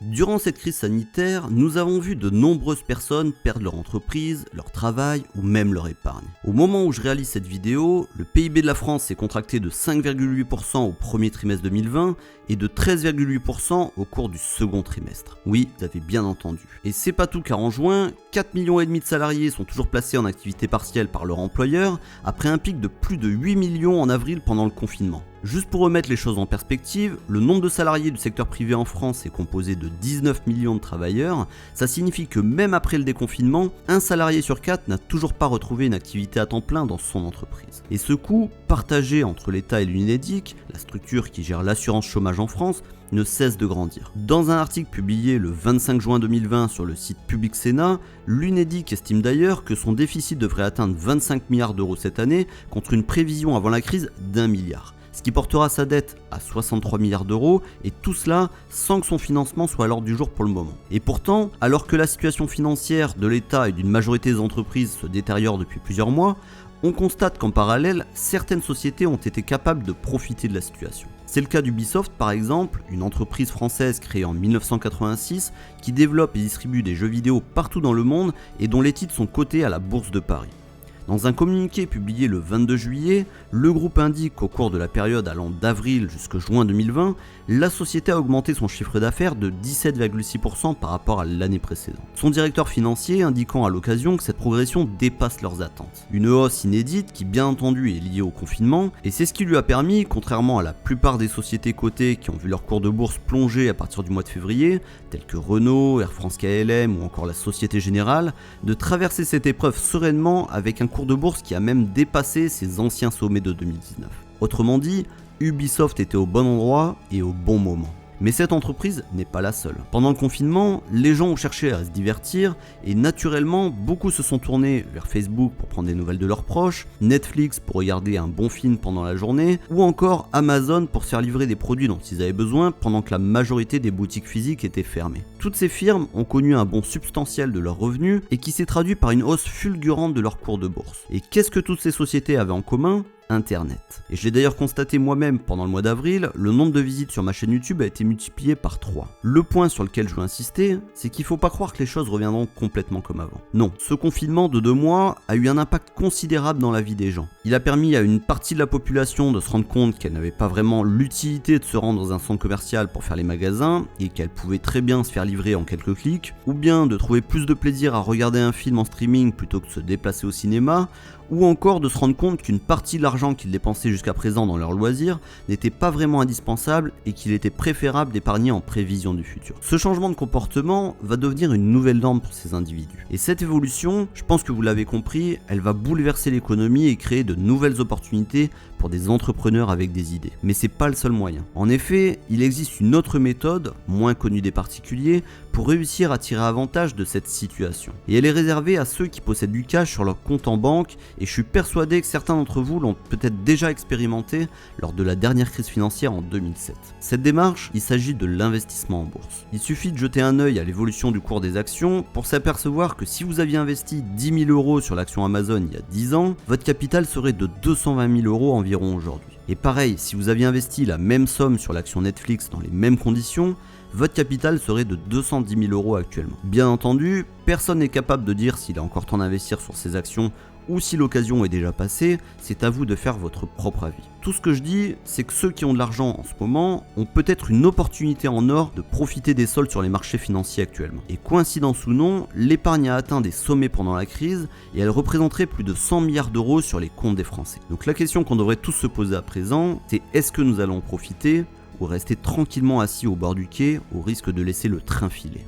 Durant cette crise sanitaire, nous avons vu de nombreuses personnes perdre leur entreprise, leur travail ou même leur épargne. Au moment où je réalise cette vidéo, le PIB de la France s'est contracté de 5,8% au premier trimestre 2020 et de 13,8% au cours du second trimestre. Oui, vous avez bien entendu. Et c'est pas tout car en juin, 4,5 millions de salariés sont toujours placés en activité partielle par leur employeur après un pic de plus de 8 millions en avril pendant le confinement. Juste pour remettre les choses en perspective, le nombre de salariés du secteur privé en France est composé de 19 millions de travailleurs. Ça signifie que même après le déconfinement, un salarié sur 4 n'a toujours pas retrouvé une activité à temps plein dans son entreprise. Et ce coût, partagé entre l'État et l'Unédic, la structure qui gère l'assurance chômage en France, ne cesse de grandir. Dans un article publié le 25 juin 2020 sur le site Public Sénat, l'Unédic estime d'ailleurs que son déficit devrait atteindre 25 milliards d'euros cette année contre une prévision avant la crise d'1 milliard. Ce qui portera sa dette à 63 milliards d'euros, et tout cela sans que son financement soit à l'ordre du jour pour le moment. Et pourtant, alors que la situation financière de l'État et d'une majorité des entreprises se détériore depuis plusieurs mois, on constate qu'en parallèle, certaines sociétés ont été capables de profiter de la situation. C'est le cas d'Ubisoft par exemple, une entreprise française créée en 1986 qui développe et distribue des jeux vidéo partout dans le monde et dont les titres sont cotés à la Bourse de Paris. Dans un communiqué publié le 22 juillet, le groupe indique qu'au cours de la période allant d'avril jusqu'à juin 2020, la société a augmenté son chiffre d'affaires de 17,6% par rapport à l'année précédente. Son directeur financier indiquant à l'occasion que cette progression dépasse leurs attentes. Une hausse inédite qui bien entendu est liée au confinement, et c'est ce qui lui a permis, contrairement à la plupart des sociétés cotées qui ont vu leur cours de bourse plonger à partir du mois de février, telles que Renault, Air France KLM ou encore la Société Générale, de traverser cette épreuve sereinement avec un cours de bourse qui a même dépassé ses anciens sommets de 2019. Autrement dit, Ubisoft était au bon endroit et au bon moment. Mais cette entreprise n'est pas la seule. Pendant le confinement, les gens ont cherché à se divertir et naturellement, beaucoup se sont tournés vers Facebook pour prendre des nouvelles de leurs proches, Netflix pour regarder un bon film pendant la journée, ou encore Amazon pour se faire livrer des produits dont ils avaient besoin pendant que la majorité des boutiques physiques étaient fermées. Toutes ces firmes ont connu un bond substantiel de leurs revenus et qui s'est traduit par une hausse fulgurante de leur cours de bourse. Et qu'est-ce que toutes ces sociétés avaient en commun ? Internet. Et je l'ai d'ailleurs constaté moi-même pendant le mois d'avril, le nombre de visites sur ma chaîne YouTube a été multiplié par 3. Le point sur lequel je veux insister, c'est qu'il ne faut pas croire que les choses reviendront complètement comme avant. Non, ce confinement de 2 mois a eu un impact considérable dans la vie des gens. Il a permis à une partie de la population de se rendre compte qu'elle n'avait pas vraiment l'utilité de se rendre dans un centre commercial pour faire les magasins et qu'elle pouvait très bien se faire livrer en quelques clics, ou bien de trouver plus de plaisir à regarder un film en streaming plutôt que de se déplacer au cinéma, ou encore de se rendre compte qu'une partie de l'argent qu'ils dépensaient jusqu'à présent dans leurs loisirs n'était pas vraiment indispensable et qu'il était préférable d'épargner en prévision du futur. Ce changement de comportement va devenir une nouvelle norme pour ces individus. Et cette évolution, je pense que vous l'avez compris, elle va bouleverser l'économie et créer de nouvelles opportunités pour des entrepreneurs avec des idées. Mais c'est pas le seul moyen. En effet, il existe une autre méthode, moins connue des particuliers, pour réussir à tirer avantage de cette situation. Et elle est réservée à ceux qui possèdent du cash sur leur compte en banque, et je suis persuadé que certains d'entre vous l'ont peut-être déjà expérimenté lors de la dernière crise financière en 2007. Cette démarche, il s'agit de l'investissement en bourse. Il suffit de jeter un œil à l'évolution du cours des actions pour s'apercevoir que si vous aviez investi 10 000 euros sur l'action Amazon il y a 10 ans, votre capital serait de 220 000 euros environ aujourd'hui. Et pareil, si vous aviez investi la même somme sur l'action Netflix dans les mêmes conditions, votre capital serait de 210 000 euros actuellement. Bien entendu, personne n'est capable de dire s'il est encore temps d'investir sur ces actions ou si l'occasion est déjà passée, c'est à vous de faire votre propre avis. Tout ce que je dis, c'est que ceux qui ont de l'argent en ce moment ont peut-être une opportunité en or de profiter des soldes sur les marchés financiers actuellement. Et coïncidence ou non, l'épargne a atteint des sommets pendant la crise et elle représenterait plus de 100 milliards d'euros sur les comptes des Français. Donc la question qu'on devrait tous se poser à présent, c'est est-ce que nous allons en profiter ou rester tranquillement assis au bord du quai au risque de laisser le train filer ?